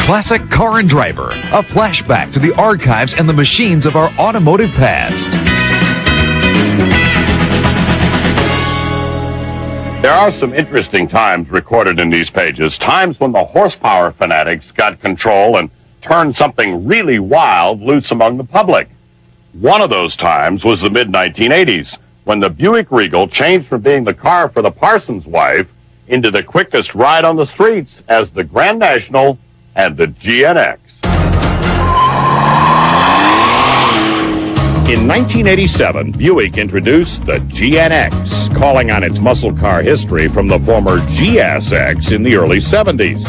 Classic Car and Driver, a flashback to the archives and the machines of our automotive past. There are some interesting times recorded in these pages, times when the horsepower fanatics got control and turned something really wild loose among the public. One of those times was the mid-1980s, when the Buick Regal changed from being the car for the parson's wife into the quickest ride on the streets as the Grand National and the GNX. In 1987, Buick introduced the GNX, calling on its muscle car history from the former GSX in the early 70s.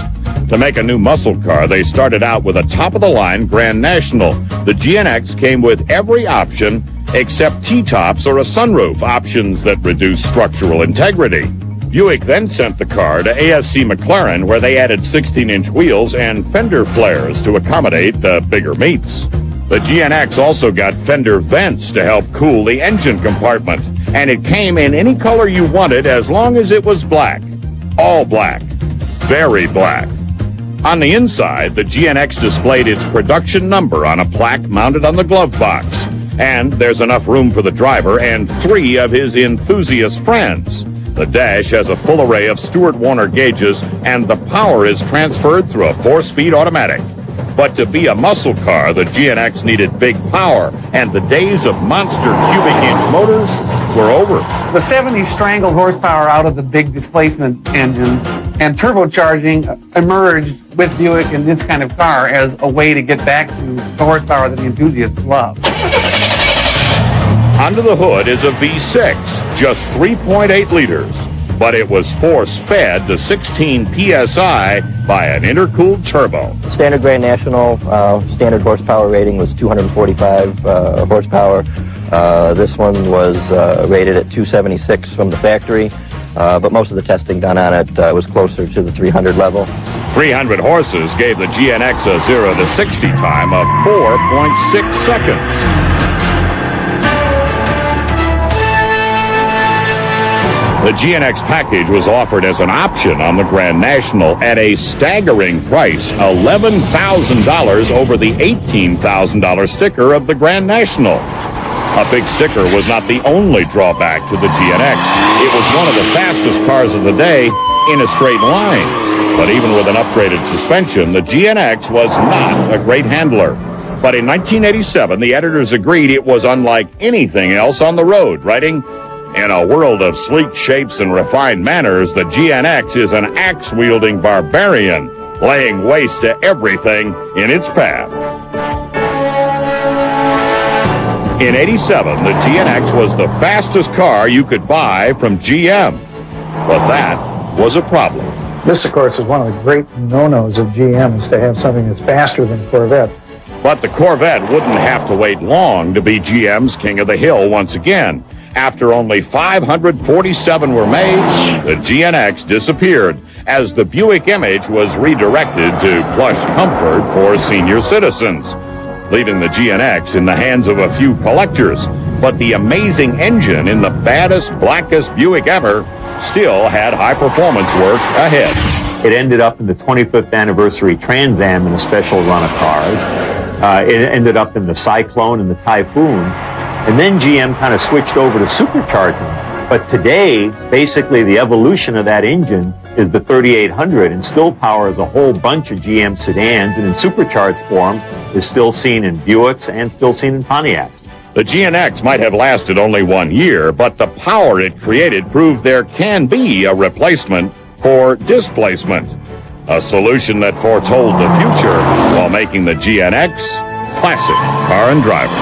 To make a new muscle car, they started out with a top-of-the-line Grand National. The GNX came with every option except T-tops or a sunroof, options that reduce structural integrity. Buick then sent the car to ASC McLaren, where they added 16-inch wheels and fender flares to accommodate the bigger meats. The GNX also got fender vents to help cool the engine compartment, and it came in any color you wanted as long as it was black. All black. Very black. On the inside, the GNX displayed its production number on a plaque mounted on the glove box, and there's enough room for the driver and 3 of his enthusiast friends. The dash has a full array of Stewart Warner gauges, and the power is transferred through a 4-speed automatic. But to be a muscle car, the GNX needed big power, and the days of monster cubic-inch motors were over. The 70s strangled horsepower out of the big displacement engines, and turbocharging emerged with Buick in this kind of car as a way to get back to the horsepower that the enthusiasts love. Under the hood is a V6, just 3.8 liters, but it was force-fed to 16 PSI by an intercooled turbo. Standard Grand National standard horsepower rating was 245 horsepower. This one was rated at 276 from the factory, but most of the testing done on it was closer to the 300 level. 300 horses gave the GNX a 0 to 60 time of 4.6 seconds. The GNX package was offered as an option on the Grand National at a staggering price, $11,000 over the $18,000 sticker of the Grand National. A big sticker was not the only drawback to the GNX. It was one of the fastest cars of the day in a straight line. But even with an upgraded suspension, the GNX was not a great handler. But in 1987, the editors agreed it was unlike anything else on the road, writing, "In a world of sleek shapes and refined manners, the GNX is an axe-wielding barbarian, laying waste to everything in its path." In '87, the GNX was the fastest car you could buy from GM. But that was a problem. This, of course, is one of the great no-nos of GM, is to have something that's faster than Corvette. But the Corvette wouldn't have to wait long to be GM's King of the Hill once again. After only 547 were made, the GNX disappeared as the Buick image was redirected to plush comfort for senior citizens, leaving the GNX in the hands of a few collectors. But the amazing engine in the baddest, blackest Buick ever still had high-performance work ahead. It ended up in the 25th anniversary Trans Am in a special run of cars. It ended up in the Cyclone and the Typhoon. And then GM kind of switched over to supercharging. But today, basically the evolution of that engine is the 3800 and still powers a whole bunch of GM sedans, and in supercharged form is still seen in Buicks and still seen in Pontiacs. The GNX might have lasted only 1 year, but the power it created proved there can be a replacement for displacement. A solution that foretold the future while making the GNX classic car and driver.